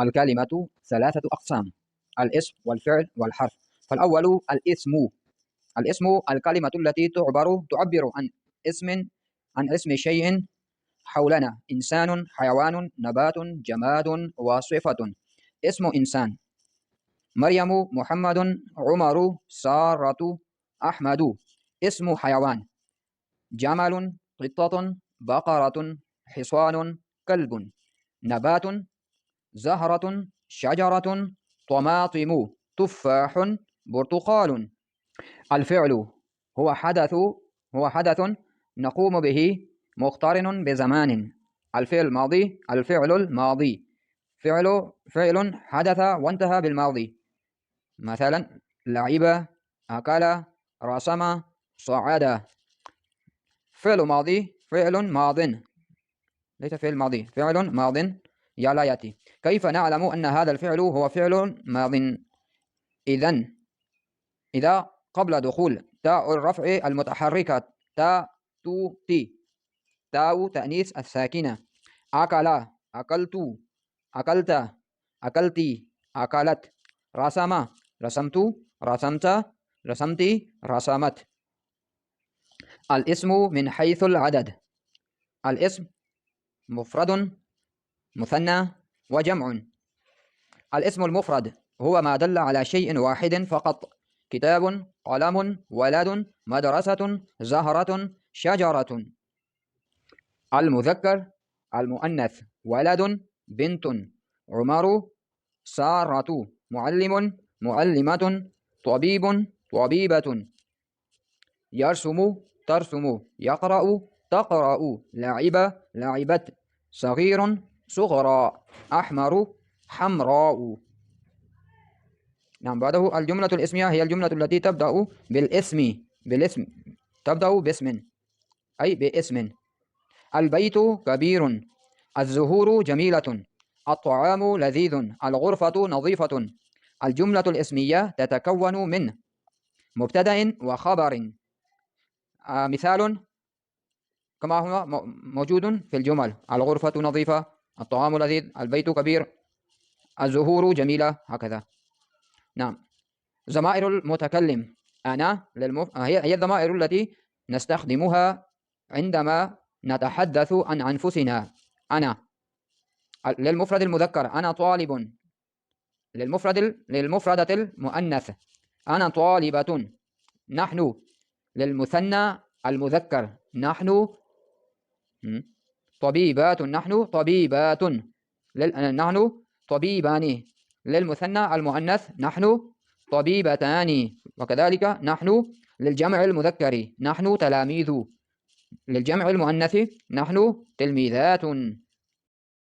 الكلمة ثلاثة أقسام: الاسم والفعل والحرف. فالأول الاسم. الاسم الكلمة التي تعبر عن اسم شيء حولنا: إنسان، حيوان، نبات، جماد، وصفة. اسم إنسان: مريم، محمد، عمر، سارة، أحمد. اسم حيوان: جمل، قطة، بقرة، حصان، كلب. نبات: زهرة، شجرة، طماطم، تفاح، برتقال. الفعل هو حدث نقوم به مقترن بزمان. الفعل الماضي فعل حدث وانتهى بالماضي، مثلا لعب، أكل، رسم، صعد. فعل ماض، ليس فعل ماضي، فعل ماض يا لا يأتي. كيف نعلم أن هذا الفعل هو فعل ماض؟ إذا قبل دخول تاء الرفع المتحركة تاء، تو، تي، تاء تأنيث الساكنة. أكل، أكلت، أكلت، أكلتي، أكلت. رسم، رسمت، رسمت، رسمتي، رسمت. الاسم من حيث العدد: الاسم مفرد، مثنى، وجمع. الاسم المفرد هو ما دل على شيء واحد فقط: كتاب، قلم، ولد، مدرسة، زهرة، شجرة. المذكر: المؤنث: ولد، بنت، عمر، سارة، معلم، معلمة، طبيب، طبيبة. يرسم، ترسم، يقرأ، تقرأ، لعب، لعبت، صغير، صغرى، أحمر، حمراء. نعم، بعده الجملة الاسمية هي الجملة التي تبدأ بالاسم، تبدأ باسم، أي باسم. البيت كبير، الزهور جميلة، الطعام لذيذ، الغرفة نظيفة. الجملة الاسمية تتكون من مبتدأ وخبر. مثال كما هو موجود في الجمل: الغرفة نظيفة، الطعام لذيذ، البيت كبير، الزهور جميلة، هكذا. نعم. ضمائر المتكلم: أنا هي الضمائر التي نستخدمها عندما نتحدث عن أنفسنا. أنا. للمفرد المذكر: أنا طالب. للمفردة المؤنث: أنا طالبة. نحن. للمثنى المذكر: نحن طبيبات، نحن طبيبات. نحن طبيبان. للمثنى المؤنث: نحن طبيبتان. وكذلك نحن للجمع المذكر: نحن تلاميذ. للجمع المؤنث: نحن تلميذات.